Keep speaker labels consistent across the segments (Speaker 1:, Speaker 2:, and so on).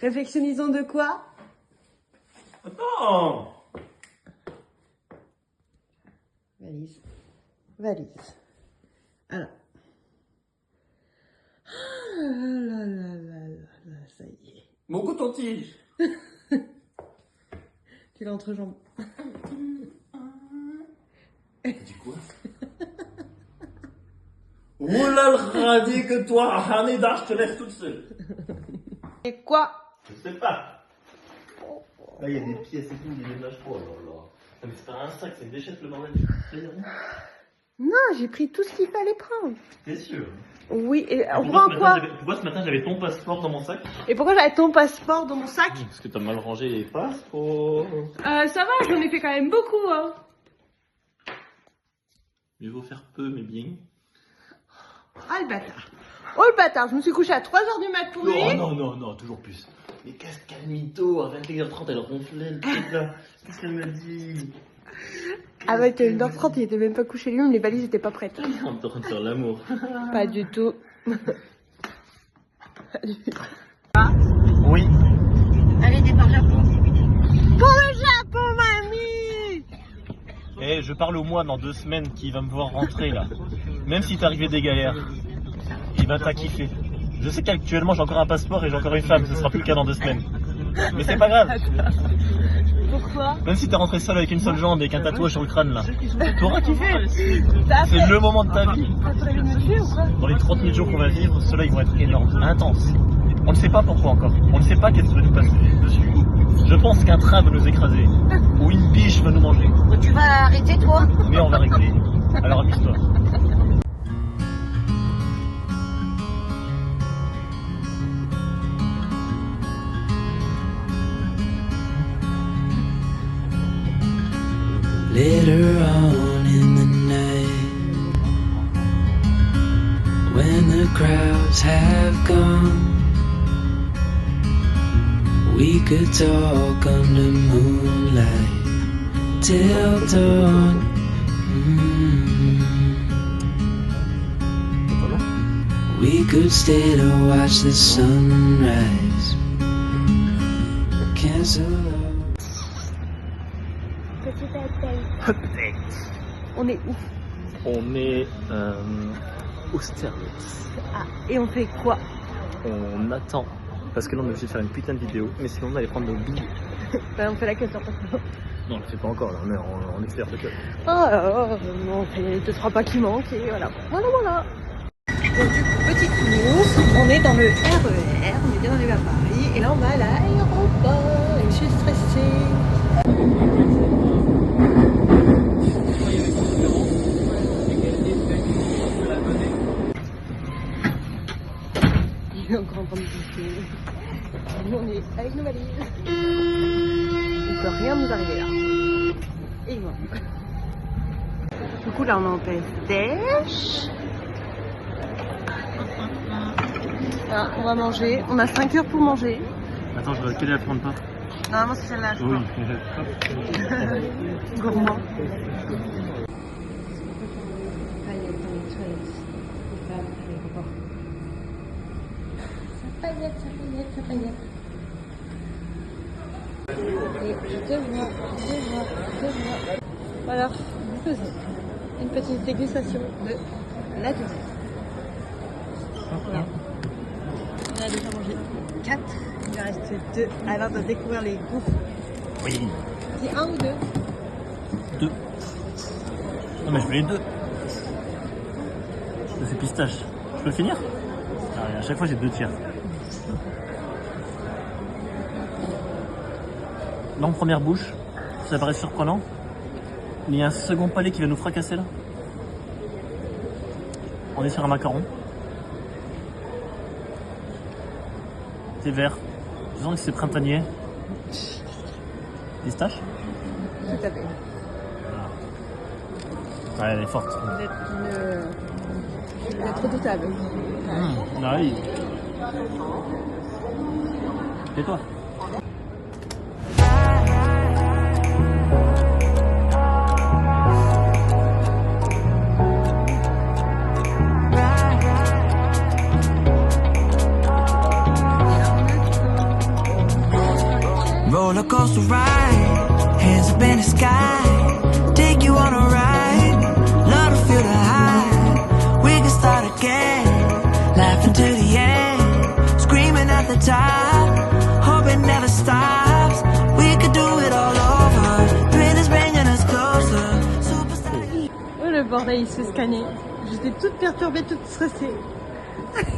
Speaker 1: Réflexionnons de quoi?
Speaker 2: Attends.
Speaker 1: Valise. Valise. Alors. Ah là là là là là, ça y est.
Speaker 2: Mon coton-tige.
Speaker 1: Tu l'entrejambes.
Speaker 2: Tu dis quoi? Oula le radis que toi, Hamida, je te laisse toute seule.
Speaker 1: Et quoi?
Speaker 2: Je sais pas. Là, il y a des pièces et tout, il déménage pas. Oh là là. Non, mais c'est pas un sac, c'est une déchette le bordel.
Speaker 1: Non, j'ai pris tout ce qu'il fallait prendre.
Speaker 2: T'es sûr?
Speaker 1: Oui, et on
Speaker 2: Pourquoi
Speaker 1: prend quoi?
Speaker 2: Pourquoi ce matin j'avais ton passeport dans mon sac?
Speaker 1: Et pourquoi j'avais ton passeport dans mon sac?
Speaker 2: Parce que t'as mal rangé les passeports.
Speaker 1: Ça va, j'en ai fait quand même beaucoup, hein.
Speaker 2: Mieux vaut faire peu, mais bien.
Speaker 1: Ah, le bâtard. Oh, le bâtard, je me suis couchée à 3h du mat pour lui.
Speaker 2: Non, toujours plus. Mais qu'est-ce qu'elle mytho, à 21h30, elle ronflait le truc là. Qu'est-ce qu'elle m'a dit?
Speaker 1: Ah ouais, 21h30, il était même pas couché lui-même, les valises étaient pas prêtes.
Speaker 2: On est en train de faire l'amour.
Speaker 1: Pas du tout.
Speaker 2: Oui.
Speaker 1: Allez, départ Japon. Pour le Japon, mamie.
Speaker 2: Eh, je parle au mois dans 2 semaines qui va me voir rentrer là. Même si t'es arrivé des galères, il va t'as kiffé. Je sais qu'actuellement j'ai encore un passeport et j'ai encore une femme, ce sera plus le cas dans 2 semaines. Mais c'est pas grave.
Speaker 1: Pourquoi?
Speaker 2: Même si t'es rentré seul avec une seule jambe et qu'un tatouage sur le crâne là, t'auras kiffé. C'est le moment de ta vie.
Speaker 1: T'as prévu de me tuer ou quoi?
Speaker 2: Dans les 30 000 jours qu'on va vivre, ceux-là ils vont être énormes, intenses. On ne sait pas pourquoi encore. On ne sait pas qu'est-ce qui va nous passer dessus. Je pense qu'un train va nous écraser. Ou une biche va nous manger.
Speaker 1: Tu vas arrêter, toi?
Speaker 2: Mais on va rigoler. Alors amuse-toi.
Speaker 3: Later on in the night, when the crowds have gone, we could talk under moonlight till dawn. We could stay to watch the sunrise. Cancel out.
Speaker 1: On est où?
Speaker 2: On est Austerlitz.
Speaker 1: Ah, et on fait quoi?
Speaker 2: On attend. Parce que là on est obligé de faire une putain de vidéo. Mais sinon on allait prendre nos billets.
Speaker 1: On fait la queue sur passeport.
Speaker 2: Non, on le fait pas encore là. On est en extérieur de queue.
Speaker 1: Oh, non, il te sera pas qui manque et voilà. Voilà. Donc du coup, petite news, on est dans le RER, on est bien arrivé à Paris et là on va à l'aéroport et je suis stressée. Il est encore en train de bouffer. Nous on est avec nos valises. Il ne peut rien nous arriver là. Et moi. Du coup là on est en PSDH. Voilà, on va manger. On a 5 heures pour manger.
Speaker 2: Attends, je dois quelle est la prendre pas?
Speaker 1: Normalement c'est celle-là, je
Speaker 2: Oui.
Speaker 1: crois. Gourmand. Ça paillette. Et je te vois. Voilà, nous faisons une petite dégustation de la dessert. Voilà. On a déjà mangé 4, il en reste 2 avant de découvrir les goûts.
Speaker 2: Oui.
Speaker 1: C'est 1 ou 2?
Speaker 2: 2. Non mais je veux les 2. Ça c'est pistache. Je peux finir? Ah, à chaque fois j'ai 2 tiers. Là en première bouche, ça paraît surprenant. Mais il y a un second palais qui va nous fracasser là. On est sur un macaron. C'est vert. Je sens que c'est printanier. Pistache?
Speaker 1: Tout à fait.
Speaker 2: Ouais, elle est forte.
Speaker 1: Vous êtes redoutable.
Speaker 2: Oui. Et toi?
Speaker 3: Roller coaster ride, hands up in the sky, take you on a ride, love to feel the high. We can start again, laughing to the end, screaming at the top, hope it never stops. We could do it all over, thrill is bringing us closer. Superstar.
Speaker 1: Oh le bordel, il se fait scanner. J'étais toute perturbée, toute stressée.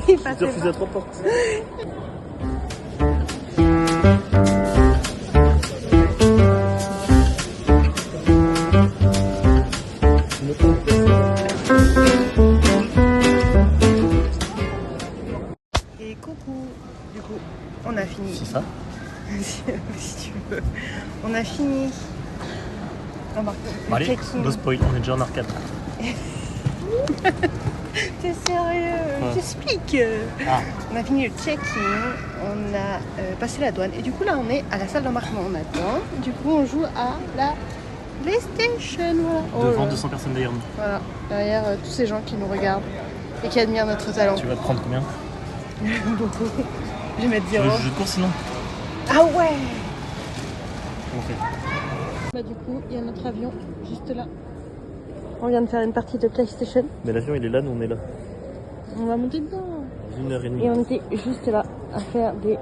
Speaker 1: Il passait pas.
Speaker 2: à 3 portes.
Speaker 1: Et coucou, du coup, on a fini.
Speaker 2: C'est ça?
Speaker 1: Si tu veux. On a fini.
Speaker 2: Allez, no spoil, on est déjà en arcade.
Speaker 1: T'es sérieux? J'explique. On a fini le check-in, on a passé la douane et du coup là on est à la salle d'embarquement, on attend. Du coup on joue à la PlayStation. Voilà.
Speaker 2: Devant 200 personnes derrière nous.
Speaker 1: Voilà, derrière tous ces gens qui nous regardent et qui admirent notre talent.
Speaker 2: Tu vas te prendre combien?
Speaker 1: Beaucoup. Je vais mettre
Speaker 2: Tu veux
Speaker 1: 0.
Speaker 2: le jeu de course sinon?
Speaker 1: Ah ouais.
Speaker 2: On fait.
Speaker 1: Bah du coup il y a notre avion juste là. On vient de faire une partie de PlayStation.
Speaker 2: Mais l'avion il est là, nous on est là.
Speaker 1: On va monter dedans.
Speaker 2: 1h30.
Speaker 1: Et on était juste là à faire des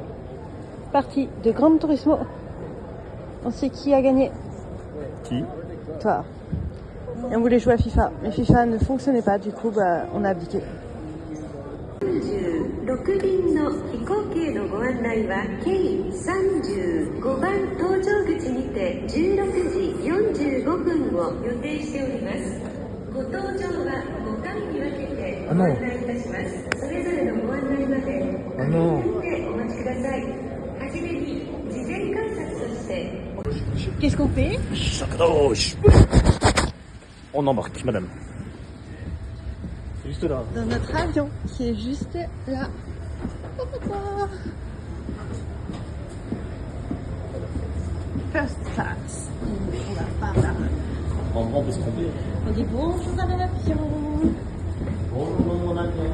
Speaker 1: parties de Gran Turismo. On sait qui a gagné.
Speaker 2: Qui?
Speaker 1: Toi. Et on voulait jouer à FIFA, mais FIFA ne fonctionnait pas, du coup bah, on a abdiqué.
Speaker 4: 6便の飛行機へのご案内は京35番搭乗口にて16時45分を予定しております。ご搭乗は5回に分けてご案内いたします。それぞれのご案内までお待ちください。はじめに事前観察として
Speaker 1: Qu'est-ce qu'on fait?
Speaker 2: On embarque, madame. C'est juste là.
Speaker 1: Dans notre avion, qui est juste là. First class. On va par là.
Speaker 2: En grand, on peut se tromper.
Speaker 1: On dit bonjour à l'avion.
Speaker 2: Bonjour mon avion.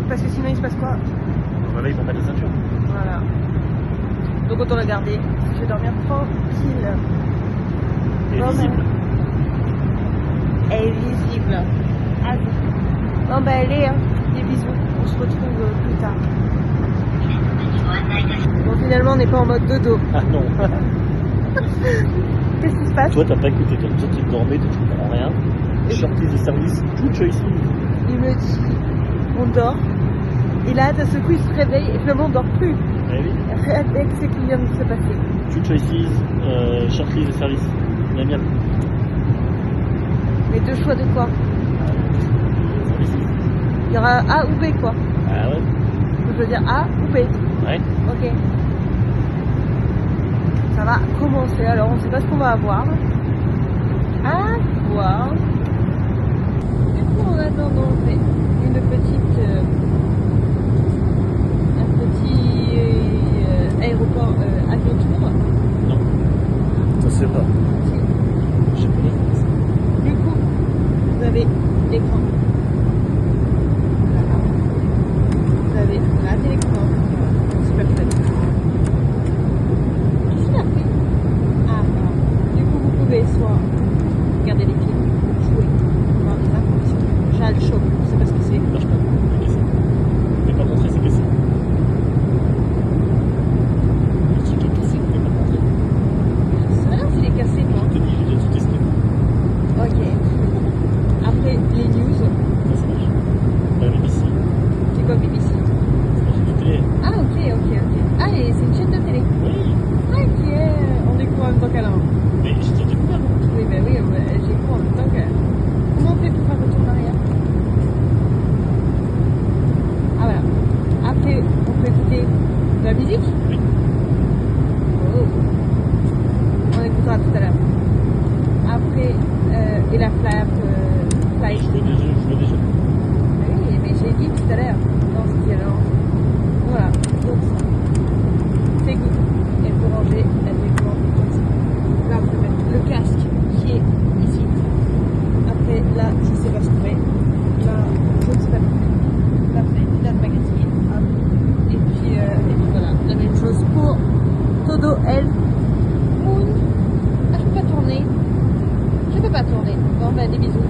Speaker 1: Parce que sinon il se passe quoi?
Speaker 2: Voilà, ils vont mettre les ceintures.
Speaker 1: Voilà. Donc autant la garder. Je vais dormir tranquille.
Speaker 2: Elle est visible.
Speaker 1: Elle est visible. Ah, bon bah allez, hein. Des bisous. On se retrouve plus tard. Bon finalement on n'est pas en mode dodo.
Speaker 2: Ah non.
Speaker 1: Qu'est-ce qui se passe?
Speaker 2: Toi t'as pas écouté, toi tu dormais, toi tu comprends rien. Shortlist de service, tout choices.
Speaker 1: Il me dit, on dort. Et là, d'un seul coup, il se réveille et finalement, on dort plus.
Speaker 2: Eh oui.
Speaker 1: Avec ce qui vient de se passer.
Speaker 2: Two choices, shortlist de service. Miam miam.
Speaker 1: Mais deux choix de quoi? Il y aura A ou B, quoi.
Speaker 2: Ah ouais.
Speaker 1: Je veux dire A ou B.
Speaker 2: Ouais.
Speaker 1: Ok. Ça va commencer, alors on sait pas ce qu'on va avoir. À voir. Du coup, en attendant, on fait une petite... un petit aéroport avion tour.
Speaker 2: Non. Ça c'est pas.
Speaker 1: Si.
Speaker 2: Je connais.
Speaker 1: Du coup, vous avez l'écran. Voilà. Vous avez la télécommande. Super chouette. Qu'est-ce qu'il a fait? Ah, du coup, vous pouvez soit regarder des films, jouer, voir des informations. J'ai le choc, je sais pas ce que c'est.
Speaker 2: Lâche pas. C'est cassé. Je vais pas montrer, c'est cassé. Le truc est
Speaker 1: Elf Moon. Ah, je peux pas tourner. Je peux pas tourner. Bon, bah, des bisous.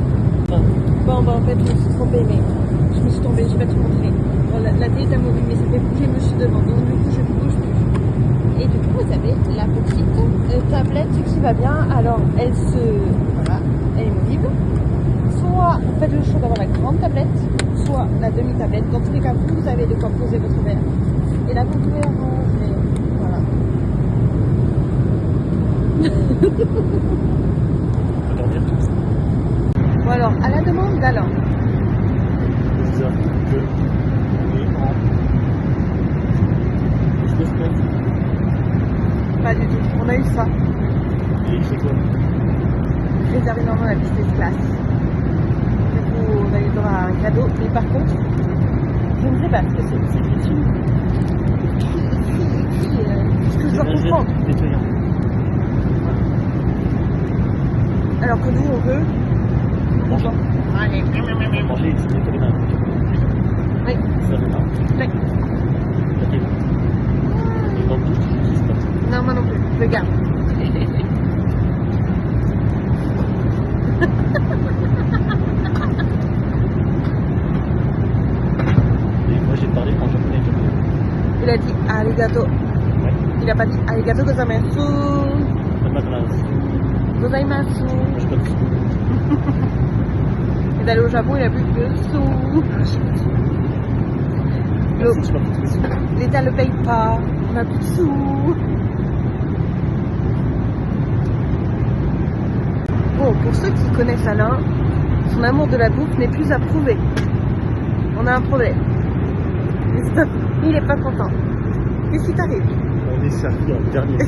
Speaker 1: Bon, bah, en fait, je me suis trompée, mais je me suis tombée, j'ai pas tout montré. Bon, la télé est amovible, mais ça fait bouger monsieur devant, donc du coup, je bouge plus. Et du coup, vous avez la petite tablette qui va bien. Alors, elle voilà, elle est movible. Soit vous faites le choix d'avoir la grande tablette, soit la demi-tablette. Dans tous les cas, vous avez de quoi poser votre verre. Et la contour est orange, mais voilà. Bon alors, à la demande d'Alain.
Speaker 2: C'est-à-dire que on est en 2 semaines.
Speaker 1: Pas du tout, on a eu ça.
Speaker 2: Et c'est quoi?
Speaker 1: Réservé normalement la business class. Du coup, on a eu droit à un cadeau, mais par contre, je ne sais pas ce que c'est. C'est écrit. Ce que je dois comprendre.
Speaker 2: Nettoyant.
Speaker 1: Alors que nous, on veut.
Speaker 2: Manger.
Speaker 1: Allez.
Speaker 2: Manger, c'est nettoyer les mains.
Speaker 1: Oui.
Speaker 2: Ça va pas.
Speaker 1: Oui.
Speaker 2: Ok. Et dans le doute, je dis pas.
Speaker 1: Non, moi non plus. Je garde.
Speaker 2: Et moi j'ai parlé en japonais.
Speaker 1: Il a dit arigato.
Speaker 2: Ouais.
Speaker 1: Il a pas dit arigato gozaimasu.
Speaker 2: Ça m'a grâce.
Speaker 1: Gozaimasu.
Speaker 2: Moi j'ai pas de sous.
Speaker 1: Et d'aller au Japon, il a plus de sous.
Speaker 2: Merci, je parle tout de suite.
Speaker 1: L'État ne le paye pas. On a plus de sous. Bon, pour ceux qui connaissent Alain, son amour de la bouffe n'est plus approuvé. On a un problème. Il est pas content. Qu'est-ce qui t'arrive?
Speaker 2: On est servi en dernier.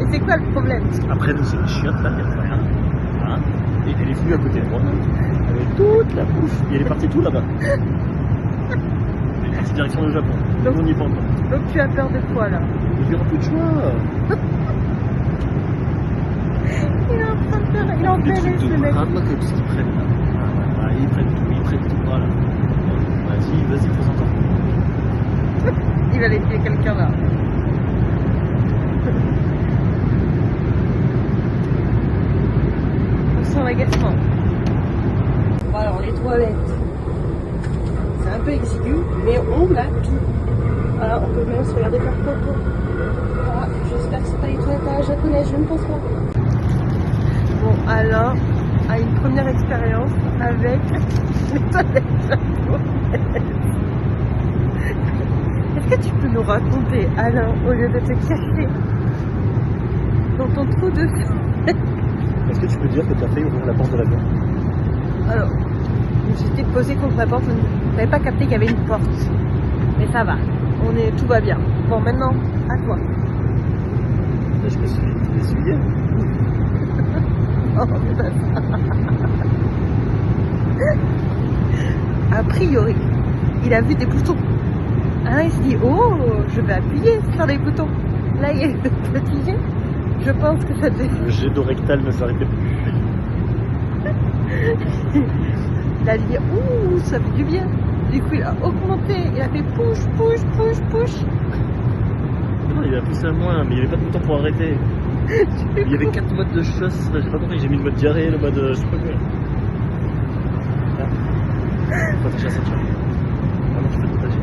Speaker 1: Et c'est quoi le problème?
Speaker 2: Après nous c'est une chiotte là, il n'y a plus rien. Hein, et elle est venue à côté de moi. Avec toute la bouffe. Et elle est partie tout là-bas. Elle est partie direction le Japon.
Speaker 1: Donc-
Speaker 2: On n'y est pas encore.
Speaker 1: Donc tu as peur de quoi là?
Speaker 2: Il y aura plus de choix.
Speaker 1: Il est en train de faire. Il est en
Speaker 2: Des
Speaker 1: PLS
Speaker 2: trucs
Speaker 1: ce
Speaker 2: de
Speaker 1: mec.
Speaker 2: grave comme ce qu'ils prennent là. Ah, ils prennent tout, voilà. Vas-y, présente-toi.
Speaker 1: Il va laisser quelqu'un là. On sent l'agacement. Bon alors les toilettes. C'est un peu exigu, mais on a tout. Voilà, on peut même se regarder par photo. Voilà, j'espère que c'est pas les toilettes à la japonaise, je ne pense pas. Bon, Alain a une première expérience avec les toilettes japonaises. Est-ce que tu peux nous raconter, Alain, au lieu de te cacher dans ton trou de...
Speaker 2: Est-ce que tu peux dire que tu as fait ouvrir la porte de l'avion?
Speaker 1: Alors, j'étais posée contre la porte, je n'avais pas capté qu'il y avait une porte. Mais ça va, tout va bien. Bon, maintenant, à toi.
Speaker 2: Je me suis essuyé.
Speaker 1: Oh, putain. A priori, il a vu des boutons. Alain, il se dit, oh, je vais appuyer sur les boutons. Là, il y a le petit jet. Je pense que ça devait...
Speaker 2: Le jet d'eau rectal ne s'arrêtait plus.
Speaker 1: Il a dit, ouh, ça fait du bien. Du coup, il a augmenté. Il a fait push, push, push, push.
Speaker 2: Non, il a poussé à moins, mais il n'y avait pas de bouton pour arrêter. Il y avait 4 modes de chasse. J'ai pas compris, j'ai mis le mode diarrhée, le mode. Je sais pas quoi. Ah. Faut attacher la ceinture. Vraiment, tu peux te détacher.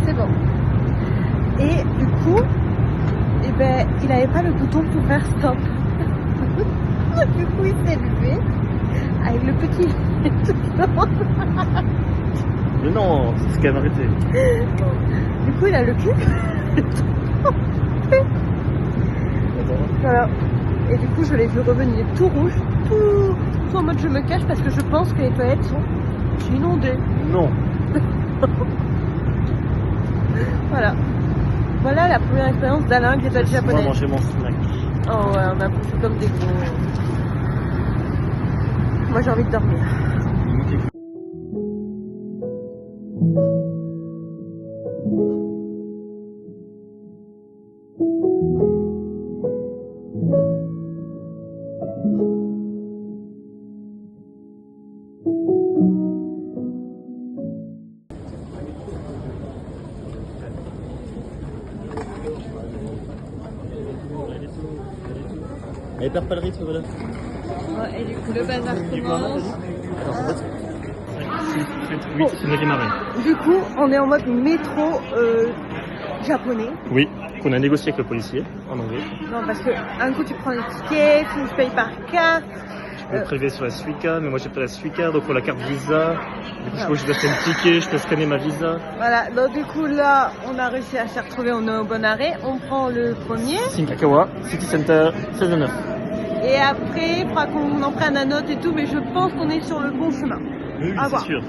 Speaker 1: C'est bon. Et du coup, eh ben, il n'avait pas le bouton pour faire stop. Du coup, il s'est levé avec le petit.
Speaker 2: Mais non, c'est quand même arrêté.
Speaker 1: Du coup, il a le cul. Voilà. Et du coup, je l'ai vu revenir tout rouge, tout en mode je me cache parce que je pense que les toilettes sont inondées.
Speaker 2: Non.
Speaker 1: Voilà. Voilà la première expérience d'Alain qui est toilette
Speaker 2: Moi,
Speaker 1: japonaise.
Speaker 2: manger mon snack.
Speaker 1: Oh ouais, on a poussé comme des gros. Moi j'ai envie de dormir.
Speaker 2: Elle perd pas le rythme, voilà.
Speaker 1: Ouais, et du coup, le bazar commence.
Speaker 2: Oui, c'est une marraine.
Speaker 1: Du coup, on est en mode métro japonais.
Speaker 2: Oui, qu'on a négocié avec le policier en anglais.
Speaker 1: Non, parce que un coup tu prends les tickets, tu payes par carte.
Speaker 2: Je peux prélever sur la Suica, mais moi j'ai pas la Suica, donc pour la carte Visa. Du coup, je dois acheter le ticket, je peux scanner ma Visa.
Speaker 1: Voilà, donc du coup là, on a réussi à s'y retrouver, on est au bon arrêt. On prend le premier.
Speaker 2: Shinkankawa, City Center, 16-9.
Speaker 1: Et après, il faudra qu'on en prenne un autre et tout, mais je pense qu'on est sur le bon chemin.
Speaker 2: Oui,
Speaker 1: À
Speaker 2: c'est
Speaker 1: voir.
Speaker 2: sûr.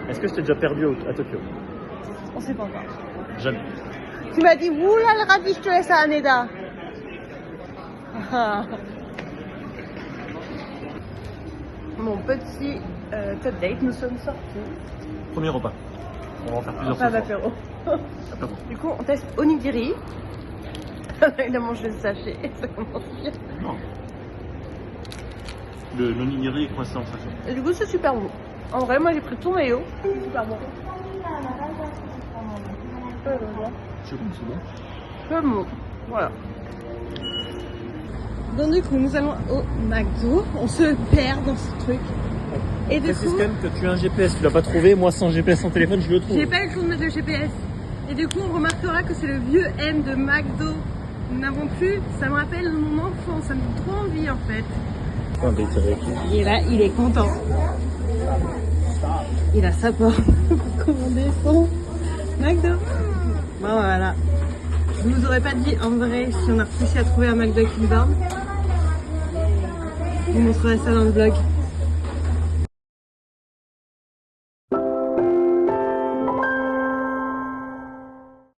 Speaker 2: Est-ce que je t'ai déjà perdu à Tokyo?
Speaker 1: On sait pas encore.
Speaker 2: Jamais.
Speaker 1: Tu m'as dit, oula, le radis, je te laisse à Haneda. Mon petit top date, nous sommes sortis.
Speaker 2: Premier repas. On va en faire plusieurs
Speaker 1: Enfin,
Speaker 2: fois.
Speaker 1: d'apéro.
Speaker 2: Apéro.
Speaker 1: Du coup, on teste onigiri. Il a mangé le sachet, ça commence bien.
Speaker 2: Non. Le nonigiri est coincé en sachet.
Speaker 1: Et du coup, c'est super bon. En vrai, moi j'ai pris tout mayo. C'est super bon.
Speaker 2: C'est bon, c'est bon.
Speaker 1: C'est bon. Voilà. Donc du coup, nous allons au McDo. On se perd dans ce truc. Et du
Speaker 2: Précise
Speaker 1: coup,
Speaker 2: quand même que tu as un GPS, tu l'as pas trouvé. Moi, sans GPS en téléphone, je le trouve.
Speaker 1: j'ai pas eu le temps de mettre le GPS. Et du coup, on remarquera que c'est le vieux M de McDo. Nous n'avons plus. Ça me rappelle mon enfance. Ça me donne trop envie en fait.
Speaker 2: Ah, bah, c'est vrai.
Speaker 1: Et là, il est content. Il a sa porte pour commander son McDo. Bon, voilà. Je vous aurais pas dit en vrai si on a réussi à trouver un McDo qui me dorme. Je vous montrerai ça dans le vlog.